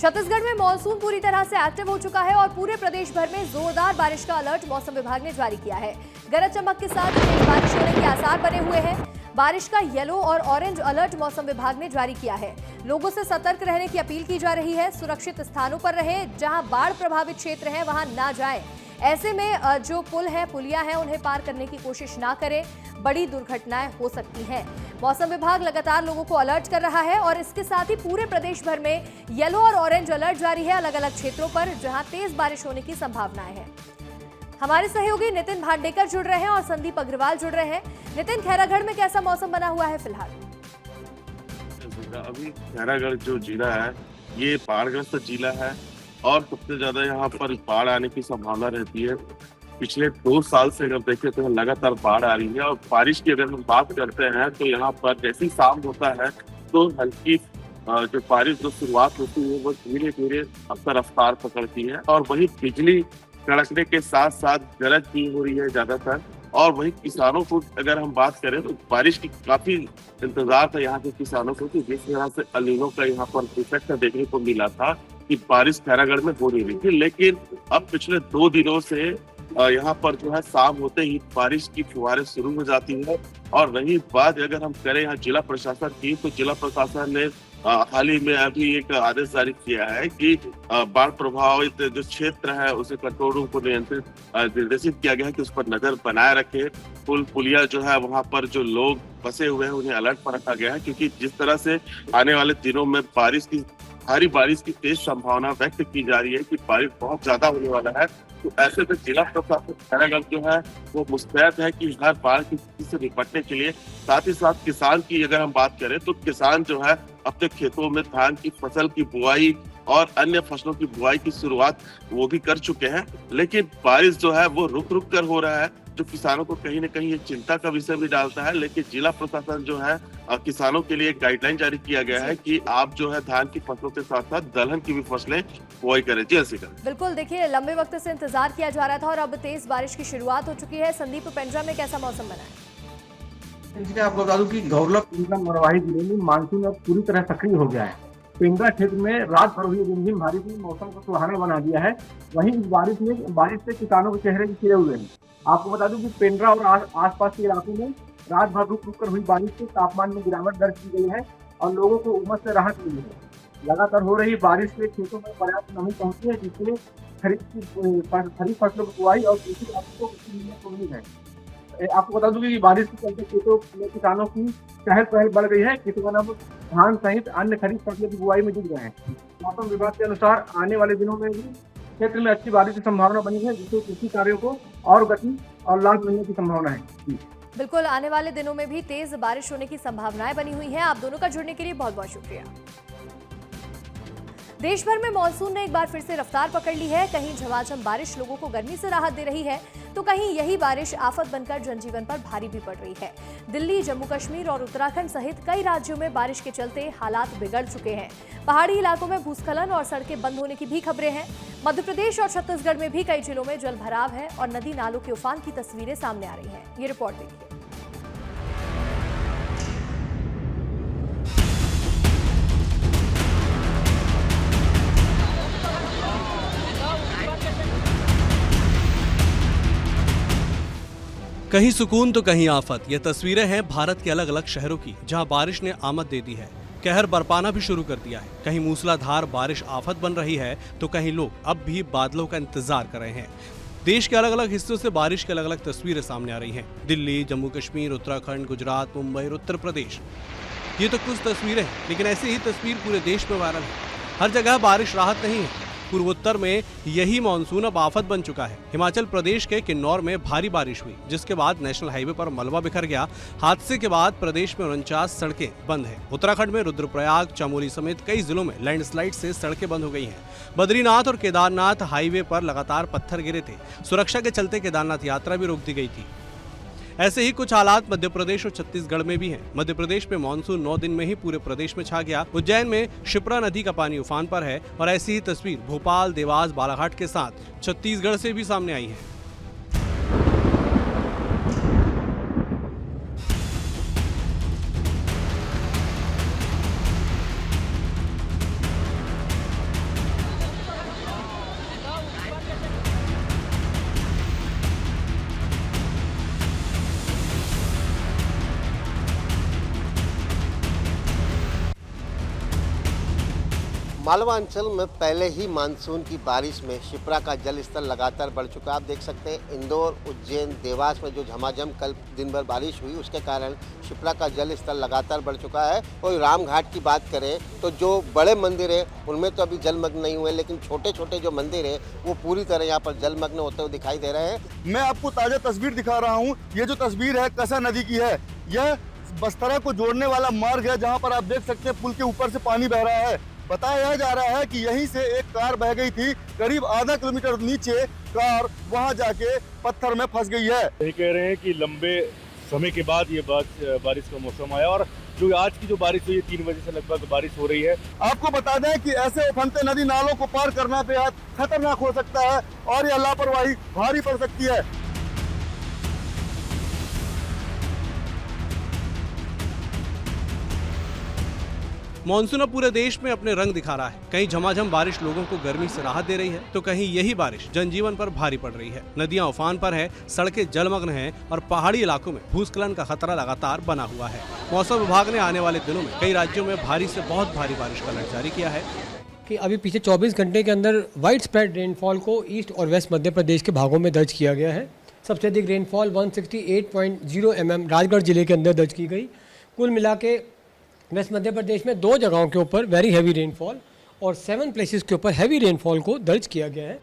छत्तीसगढ़ में मानसून पूरी तरह से एक्टिव हो चुका है और पूरे प्रदेश भर में जोरदार बारिश का अलर्ट मौसम विभाग ने जारी किया है। गरज चमक के साथ तेज बारिश होने के आसार बने हुए हैं। बारिश का येलो और ऑरेंज अलर्ट मौसम विभाग ने जारी किया है। लोगों से सतर्क रहने की अपील की जा रही है। सुरक्षित स्थानों पर रहें, जहां बाढ़ प्रभावित क्षेत्र है वहां ना जाएं। ऐसे में जो पुल है, पुलियां हैं, उन्हें पार करने की कोशिश ना करें, बड़ी दुर्घटनाएं हो सकती हैं। मौसम विभाग लगातार लोगों को अलर्ट कर रहा है और इसके साथ ही पूरे प्रदेश भर में येलो और ऑरेंज अलर्ट जारी है अलग अलग क्षेत्रों पर, जहां तेज बारिश होने की संभावनाएं हैं। हमारे सहयोगी नितिन भांडेकर जुड़ रहे हैं और संदीप अग्रवाल जुड़ रहे हैं। नितिन, खैरागढ़ में कैसा मौसम बना हुआ है फिलहाल? अभी खैरागढ़ जो जिला है ये बाढ़ग्रस्त जिला है और सबसे ज्यादा यहाँ पर बाढ़ आने की संभावना रहती है। पिछले 2 साल से अगर देखें तो लगातार बाढ़ आ रही है और बारिश की अगर हम बात करते हैं तो यहाँ पर जैसे ही शाम होता है तो हल्की जो बारिश जो शुरुआत होती है वो धीरे धीरे अपना रफ्तार पकड़ती है और वही बिजली कड़कने के साथ साथ गरज भी हो रही है ज्यादातर। और वही किसानों को अगर हम बात करें तो बारिश की काफी इंतजार था यहाँ के किसानों को कि जिस तरह से अल नीनो का यहाँ पर इफेक्ट देखने को मिला था कि बारिश खैरागढ़ में हो नहीं रही थी, लेकिन अब पिछले 2 दिनों से यहाँ पर जो है शाम होते ही बारिश की फुहारें शुरू हो जाती है। और रही बात अगर हम करें यहाँ जिला प्रशासन की, तो जिला प्रशासन ने हाल ही में अभी एक आदेश जारी किया है कि बाढ़ प्रभावित जो क्षेत्र है उसे कंट्रोल रूम को निर्देशित किया गया है कि उस पर नजर बनाए रखे। पुल पुलिया जो है वहां पर जो लोग फंसे हुए हैं उन्हें अलर्ट पर रखा गया है, क्योंकि जिस तरह से आने वाले दिनों में भारी बारिश की तेज संभावना व्यक्त की जा रही है कि बारिश बहुत ज्यादा होने वाला है। तो ऐसे में जिला प्रशासन खैरागढ़ जो है वो मुस्तैद है कि हर बाढ़ की स्थिति से निपटने के लिए। साथ ही साथ किसान की अगर हम बात करें तो किसान जो है अपने खेतों में धान की फसल की बुआई और अन्य फसलों की बुआई की शुरुआत वो भी कर चुके हैं, लेकिन बारिश जो है वो रुक रुक कर हो रहा है, जो किसानों को कहीं न कहीं ये चिंता का विषय भी डालता है। लेकिन जिला प्रशासन जो है किसानों के लिए एक गाइडलाइन जारी किया गया है कि आप जो है धान की फसलों के साथ साथ दलहन की भी फसलें बुआई करें। जी हसीका। बिल्कुल, देखिए लंबे वक्त से इंतजार किया जा रहा था और अब तेज बारिश की शुरुआत हो चुकी है। संदीप, पेंड्रा में कैसा मौसम बना है? आपको बता दूं कि गौरला पेंड्रा मरवाही जिले में मानसून अब पूरी तरह सक्रिय हो गया है। पेंड्रा क्षेत्र में रात भर हुई रिमझिम बारिश ने मौसम को सुहाना बना दिया है। वहीं इस बारिश से किसानों के चेहरे भी खिले हुए हैं। आपको बता दूं कि पेंड्रा और आसपास के इलाकों में रात भर रुक रुक कर हुई बारिश से तापमान में गिरावट दर्ज की गई है और लोगों को उमस से राहत मिली है। लगातार हो रही बारिश से खेतों में पर्याप्त नमी पहुंची है, जिससे खरीफ फसलों की बुआई और कृषि को मिलने को उम्मीद है। आपको बता दूं कि बारिश के चलते खेतों में किसानों की चहल पहल बढ़ गई है। किसान अब धान सहित अन्य खरीफ फसलों की बुआई में जुट गए हैं। मौसम विभाग के अनुसार आने वाले दिनों में भी क्षेत्र में अच्छी बारिश की संभावना बनी है, जिससे कृषि कार्यों को और गति और लाभ मिलने की संभावना है। बिल्कुल, आने वाले दिनों में भी तेज बारिश होने की संभावनाएं बनी हुई हैं। आप दोनों का जुड़ने के लिए बहुत बहुत शुक्रिया। देश भर में मानसून ने एक बार फिर से रफ्तार पकड़ ली है। कहीं झमाझम बारिश लोगों को गर्मी से राहत दे रही है, तो कहीं यही बारिश आफत बनकर जनजीवन पर भारी भी पड़ रही है। दिल्ली, जम्मू कश्मीर और उत्तराखंड सहित कई राज्यों में बारिश के चलते हालात बिगड़ चुके हैं। पहाड़ी इलाकों में भूस्खलन और सड़कें बंद होने की भी खबरें हैं। मध्य प्रदेश और छत्तीसगढ़ में भी कई जिलों में जल भराव है और नदी नालों के उफान की तस्वीरें सामने आ रही हैं। ये रिपोर्ट देखिए। कहीं सुकून तो कहीं आफत। ये तस्वीरें हैं भारत के अलग अलग शहरों की, जहां बारिश ने आमद दे दी है, कहर बरपाना भी शुरू कर दिया है। कहीं मूसलाधार बारिश आफत बन रही है तो कहीं लोग अब भी बादलों का इंतजार कर रहे हैं। देश के अलग अलग हिस्सों से बारिश की अलग अलग तस्वीरें सामने आ रही हैं। दिल्ली, जम्मू कश्मीर, उत्तराखंड, गुजरात, मुंबई और उत्तर प्रदेश, ये तो कुछ तस्वीरें हैं, लेकिन ऐसी ही तस्वीर पूरे देश में वायरल है। हर जगह बारिश राहत नहीं है। पूर्वोत्तर में यही मानसून अब आफत बन चुका है। हिमाचल प्रदेश के किन्नौर में भारी बारिश हुई, जिसके बाद नेशनल हाईवे पर मलबा बिखर गया। हादसे के बाद प्रदेश में 49 सड़कें बंद हैं। उत्तराखंड में रुद्रप्रयाग, चमोली समेत कई जिलों में लैंडस्लाइड से सड़कें बंद हो गई हैं। बद्रीनाथ और केदारनाथ हाईवे पर लगातार पत्थर गिरे थे। सुरक्षा के चलते केदारनाथ यात्रा भी रोक दी गई थी। ऐसे ही कुछ हालात मध्य प्रदेश और छत्तीसगढ़ में भी हैं। मध्य प्रदेश में मानसून 9 दिन में ही पूरे प्रदेश में छा गया। उज्जैन में शिप्रा नदी का पानी उफान पर है और ऐसी ही तस्वीर भोपाल, देवास, बालाघाट के साथ छत्तीसगढ़ से भी सामने आई है। मालवा अंचल में पहले ही मानसून की बारिश में शिप्रा का जल स्तर लगातार बढ़ चुका है। आप देख सकते हैं इंदौर, उज्जैन, देवास में जो झमाझम कल दिन भर बारिश हुई उसके कारण शिप्रा का जल स्तर लगातार बढ़ चुका है। और रामघाट की बात करें तो जो बड़े मंदिर है उनमें तो अभी जलमग्न नहीं हुए, लेकिन छोटे छोटे जो मंदिर है वो पूरी तरह यहाँ पर जलमग्न होते हुए दिखाई दे रहे हैं। मैं आपको ताज़ा तस्वीर दिखा रहा हूँ। ये जो तस्वीर है कसा नदी की है। यह बस्तरा को जोड़ने वाला मार्ग है जहाँ पर आप देख सकते हैं पुल के ऊपर से पानी बह रहा है। बताया जा रहा है कि यहीं से एक कार बह गई थी, करीब आधा किलोमीटर नीचे कार वहां जाके पत्थर में फंस गई है। यही कह रहे हैं कि लंबे समय के बाद ये बारिश का मौसम आया और जो आज की जो बारिश हुई है 3 बजे से लगभग बारिश हो रही है। आपको बता दें कि ऐसे उफनते नदी नालों को पार करना बेहद खतरनाक हो सकता है और यह लापरवाही भारी पड़ सकती है। मॉनसून अब पूरे देश में अपने रंग दिखा रहा है। कहीं झमाझम बारिश लोगों को गर्मी से राहत दे रही है तो कहीं यही बारिश जनजीवन पर भारी पड़ रही है। नदियां उफान पर है, सड़कें जलमग्न हैं और पहाड़ी इलाकों में भूस्खलन का खतरा लगातार बना हुआ है। मौसम विभाग ने आने वाले दिनों में कई राज्यों में भारी से बहुत भारी बारिश का अलर्ट जारी किया है कि अभी पिछले 24 घंटे के अंदर वाइड स्प्रेड रेनफॉल को ईस्ट और वेस्ट मध्य प्रदेश के भागों में दर्ज किया गया है। सबसे अधिक रेनफॉल 168.0 mm राजगढ़ जिले के अंदर दर्ज की गई। कुल मिला के वेस्ट मध्य प्रदेश में 2 जगहों के ऊपर वेरी हैवी रेनफॉल और 7 प्लेसेस के ऊपर हैवी रेनफॉल को दर्ज किया गया है।